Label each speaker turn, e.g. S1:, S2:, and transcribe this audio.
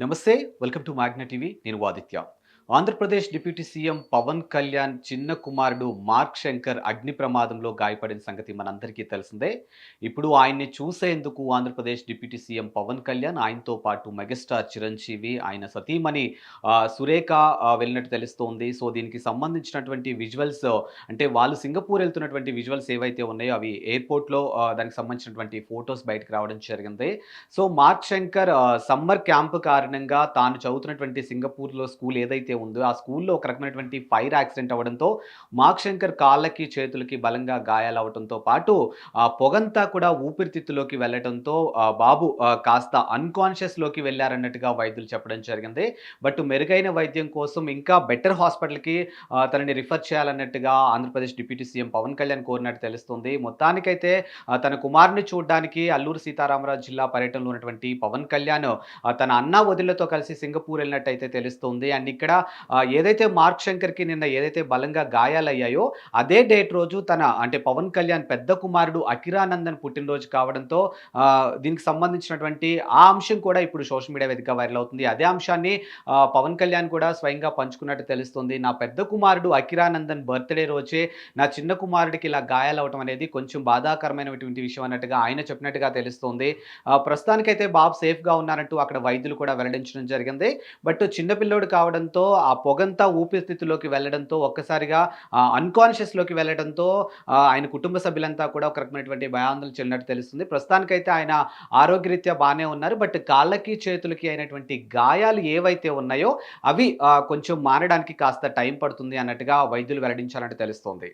S1: నమస్తే. Welcome to మాగ్నా TV. నేను Aditya. Andhra Pradesh deputy CM Pawan Kalyan చిన్న కుమారుడు మార్క్ శంకర్ అగ్ని ప్రమాదంలో గాయపడిన సంగతి మనందరికీ తెలిసిందే. ఇప్పుడు ఆయన్ని చూసేందుకు ఆంధ్రప్రదేశ్ డిప్యూటీ సీఎం పవన్ కళ్యాణ్, ఆయనతో పాటు మెగాస్టార్ చిరంజీవి, ఆయన సతీమణి సురేఖ వెళ్ళినట్టు తెలుస్తోంది. సో, దీనికి సంబంధించినటువంటి విజువల్స్ అంటే వాళ్ళు సింగపూర్ వెళ్తున్నటువంటి విజువల్స్ ఏవైతే ఉన్నాయో అవి ఎయిర్‌పోర్ట్‌లో దానికి సంబంధించినటువంటి ఫోటోస్ బయటకు రావడం జరిగింది. So, mark Shankar summer camp కారణంగా తాను చదువుతున్నటువంటి సింగపూర్‌లో స్కూల్ ఏదైతే ఉందో, ఆ స్కూల్‌లో ఒక రకమైనటువంటి ఫైర్ యాక్సిడెంట్ అవ్వడంతో మార్క్ శంకర్ కాళ్ళకి, చేతులకి బలంగా గాయాలవ్వటంతో పాటు ఆ పొగంతా కూడా ఊపిరితిత్తులోకి వెళ్ళటంతో బాబు కాస్త అన్‌కాన్షియస్‌లోకి వెళ్లారన్నట్టుగా వైద్యులు చెప్పడం జరిగింది. బట్ మెరుగైన వైద్యం కోసం ఇంకా బెటర్ హాస్పిటల్‌కి తనని రిఫర్ చేయాలన్నట్టుగా ఆంధ్రప్రదేశ్ డిప్యూటీ సీఎం పవన్ కళ్యాణ్ కోరినట్టు తెలుస్తుంది. మొత్తానికైతే తన కుమారుడిని చూడ్డానికి అల్లూరు సీతారామరాజు జిల్లా పర్యటనలో ఉన్నటువంటి పవన్ కళ్యాణ్ తన అన్నా, వదినలతో కలిసి సింగపూర్ వెళ్ళినట్టయితే తెలుస్తుంది. అండ్ ఇక్కడ ఏదైతే మార్క్ శంకర్‌కి నిన్న ఏదైతే బలంగా గాయాలయ్యాయో, అదే డేట్ రోజు అంటే పవన్ కళ్యాణ్ పెద్ద కుమారుడు అకిరానందన్ పుట్టినరోజు కావడంతో దీనికి సంబంధించినటువంటి ఆ అంశం కూడా ఇప్పుడు సోషల్ మీడియా వేదికగా వైరల్ అవుతుంది. అదే అంశాన్ని పవన్ కళ్యాణ్ కూడా స్వయంగా పంచుకున్నట్టు తెలుస్తుంది. నా పెద్ద కుమారుడు అకిరానందన్ బర్త్‌డే రోజే నా చిన్న కుమారుడికి ఇలా గాయాలవ్వటం అనేది కొంచెం బాధాకరమైనటువంటి విషయం అన్నట్టుగా ఆయన చెప్పినట్టుగా తెలుస్తోంది. ప్రస్తుతానికైతే బాబు సేఫ్‌గా ఉన్నారంటూ అక్కడ వైద్యులు కూడా వెల్లడించడం జరిగింది. బట్ చిన్న పిల్లోడు కావడంతో ఆ పొగంతా ఊపిరితిత్తులోకి వెళ్ళడంతో ఒక్కసారిగా అన్‌కాన్షియస్‌లోకి వెళ్ళడంతో ఆయన కుటుంబ సభ్యులంతా కూడా ఒక రకమైనటువంటి భయాందోళన చెందినట్టు తెలుస్తుంది. ప్రస్తుతానికైతే ఆయన ఆరోగ్యరీత్యా బానే ఉన్నారు. బట్ కాళ్ళకి, చేతులకి అయినటువంటి గాయాలు ఏవైతే ఉన్నాయో అవి కొంచెం మానడానికి కాస్త టైం పడుతుంది అన్నట్టుగా వైద్యులు వెల్లడించారంటూ తెలుస్తోంది.